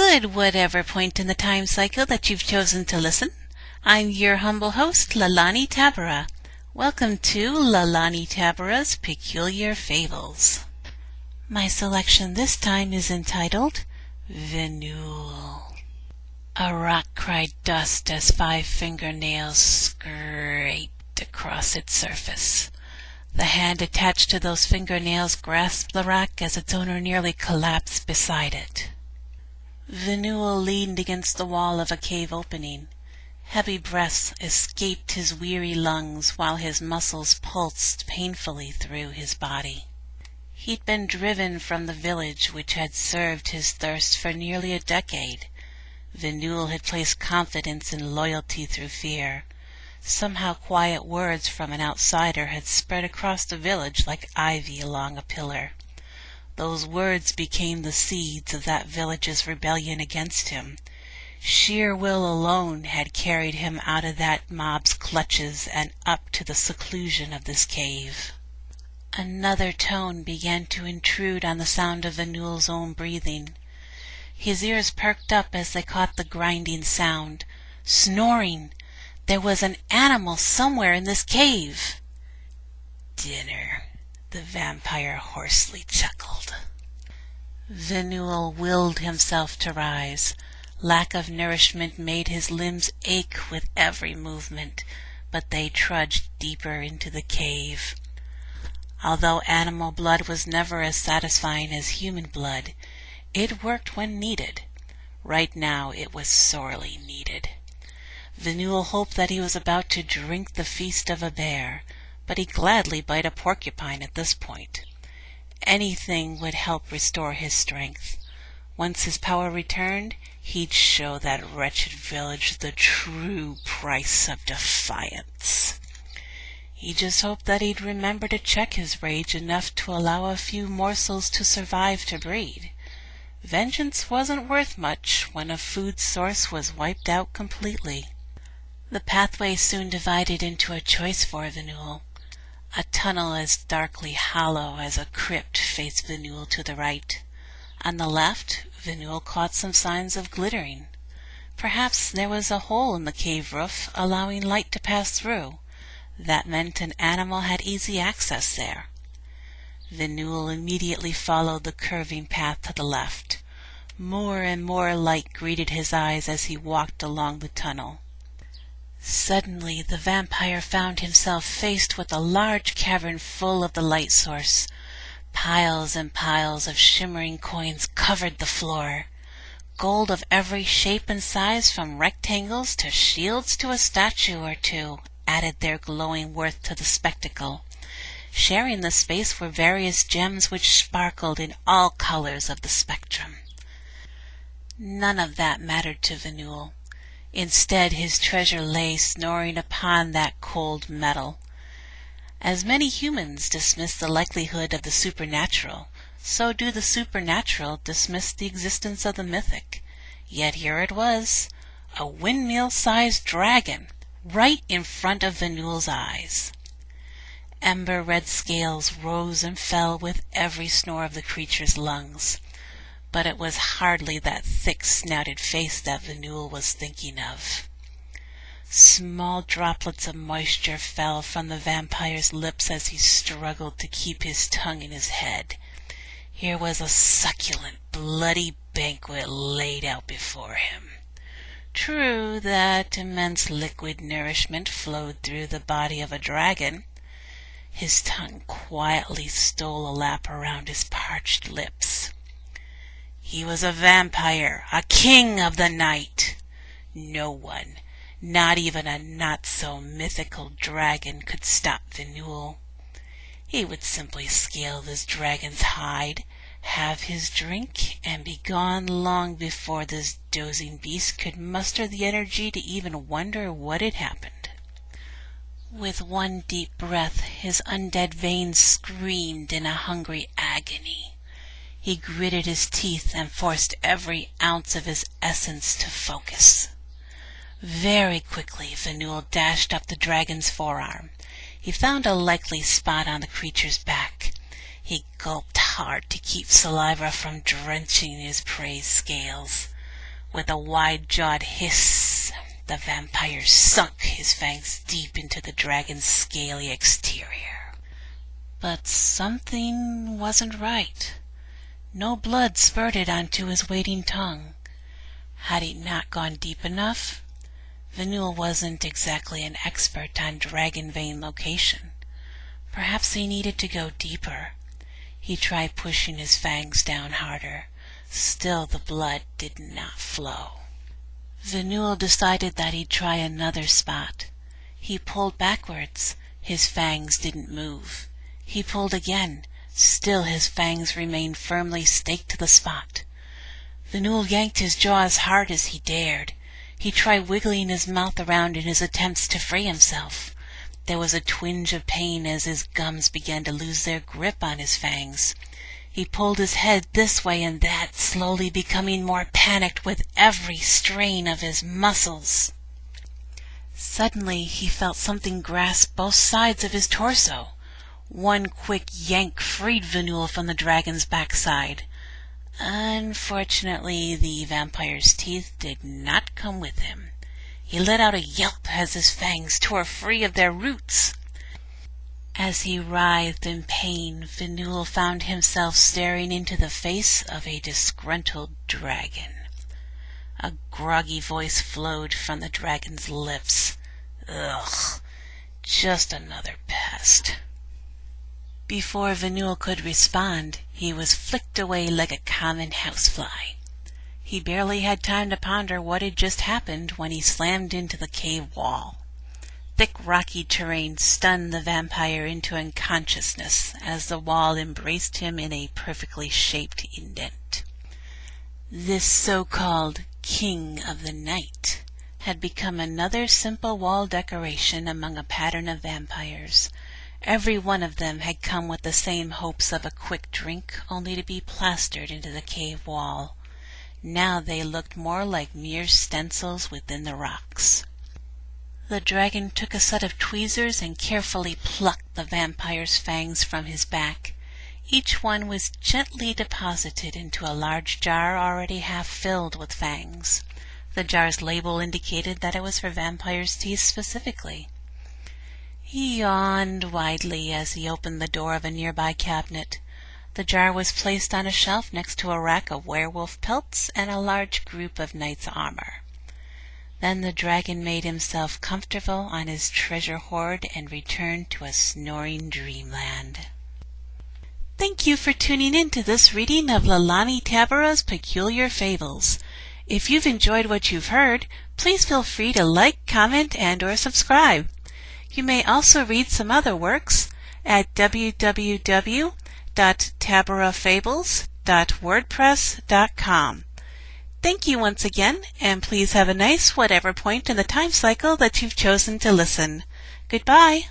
Good, whatever point in the time cycle that you've chosen to listen. I'm your humble host, Leloni Tabbyra. Welcome to Leloni Tabbyra's Peculiar Fables. My selection this time is entitled Venule. A rock cried dust as 5 fingernails scraped across its surface. The hand attached to those fingernails grasped the rock as its owner nearly collapsed beside it. Venule leaned against the wall of a cave opening. Heavy breaths escaped his weary lungs while his muscles pulsed painfully through his body. He'd been driven from the village which had served his thirst for nearly a decade. Venule had placed confidence in loyalty through fear. Somehow quiet words from an outsider had spread across the village like ivy along a pillar. Those words became the seeds of that village's rebellion against him. Sheer will alone had carried him out of that mob's clutches and up to the seclusion of this cave. Another tone began to intrude on the sound of Venule's own breathing. His ears perked up as they caught the grinding sound. Snoring! There was an animal somewhere in this cave. "Dinner," the vampire hoarsely chuckled. Venule willed himself to rise. Lack of nourishment made his limbs ache with every movement, but they trudged deeper into the cave. Although animal blood was never as satisfying as human blood, it worked when needed. Right now it was sorely needed. Venule hoped that he was about to drink the feast of a bear, but he'd gladly bite a porcupine at this point. Anything would help restore his strength. Once his power returned, he'd show that wretched village the true price of defiance. He just hoped that he'd remember to check his rage enough to allow a few morsels to survive to breed. Vengeance wasn't worth much when a food source was wiped out completely. The pathway soon divided into a choice for Venule. A tunnel as darkly hollow as a crypt faced Venule to the right. On the left, Venule caught some signs of glittering. Perhaps there was a hole in the cave roof, allowing light to pass through. That meant an animal had easy access there. Venule immediately followed the curving path to the left. More and more light greeted his eyes as he walked along the tunnel. Suddenly the vampire found himself faced with a large cavern full of the light source. Piles and piles of shimmering coins covered the floor. Gold of every shape and size, from rectangles to shields to a statue or two, added their glowing worth to the spectacle. Sharing the space were various gems which sparkled in all colors of the spectrum. None of that mattered to Venule. Instead, his treasure lay snoring upon that cold metal. As many humans dismiss the likelihood of the supernatural, so do the supernatural dismiss the existence of the mythic. Yet here it was, a windmill-sized dragon, right in front of Venule's eyes. Ember-red scales rose and fell with every snore of the creature's lungs. But it was hardly that thick-snouted face that Venule was thinking of. Small droplets of moisture fell from the vampire's lips as he struggled to keep his tongue in his head. Here was a succulent, bloody banquet laid out before him. True that immense liquid nourishment flowed through the body of a dragon. His tongue quietly stole a lap around his parched lips. He was a vampire, a king of the night. No one, not even a not-so-mythical dragon, could stop Venule. He would simply scale this dragon's hide, have his drink, and be gone long before this dozing beast could muster the energy to even wonder what had happened. With one deep breath, his undead veins screamed in a hungry agony. He gritted his teeth and forced every ounce of his essence to focus. Very quickly Venule dashed up the dragon's forearm. He found a likely spot on the creature's back. He gulped hard to keep saliva from drenching his prey's scales. With a wide-jawed hiss, the vampire sunk his fangs deep into the dragon's scaly exterior. But something wasn't right. No blood spurted onto his waiting tongue. Had he not gone deep enough? Venule wasn't exactly an expert on dragon vein location. Perhaps he needed to go deeper. He tried pushing his fangs down harder. Still the blood did not flow. Venule decided that he'd try another spot. He pulled backwards. His fangs didn't move. He pulled again. Still his fangs remained firmly staked to the spot. Venule yanked his jaw as hard as he dared. He tried wiggling his mouth around in his attempts to free himself. There was a twinge of pain as his gums began to lose their grip on his fangs. He pulled his head this way and that, slowly becoming more panicked with every strain of his muscles. Suddenly he felt something grasp both sides of his torso. One quick yank freed Venule from the dragon's backside. Unfortunately, the vampire's teeth did not come with him. He let out a yelp as his fangs tore free of their roots. As he writhed in pain, Venule found himself staring into the face of a disgruntled dragon. A groggy voice flowed from the dragon's lips. Ugh, just another pest. Before Venule could respond, he was flicked away like a common housefly. He barely had time to ponder what had just happened when he slammed into the cave wall. Thick rocky terrain stunned the vampire into unconsciousness as the wall embraced him in a perfectly shaped indent. This so-called King of the Night had become another simple wall decoration among a pattern of vampires. Every one of them had come with the same hopes of a quick drink, only to be plastered into the cave wall. Now they looked more like mere stencils within the rocks. The dragon took a set of tweezers and carefully plucked the vampire's fangs from his back. Each one was gently deposited into a large jar already half filled with fangs. The jar's label indicated that it was for vampire's teeth specifically. He yawned widely as he opened the door of a nearby cabinet. The jar was placed on a shelf next to a rack of werewolf pelts and a large group of knight's armor. Then the dragon made himself comfortable on his treasure hoard and returned to a snoring dreamland. Thank you for tuning in to this reading of Leloni Tabbyra's Peculiar Fables. If you've enjoyed what you've heard, please feel free to like, comment, and/or subscribe. You may also read some other works at www.tabbyrafables.wordpress.com. Thank you once again, and please have a nice whatever point in the time cycle that you've chosen to listen. Goodbye.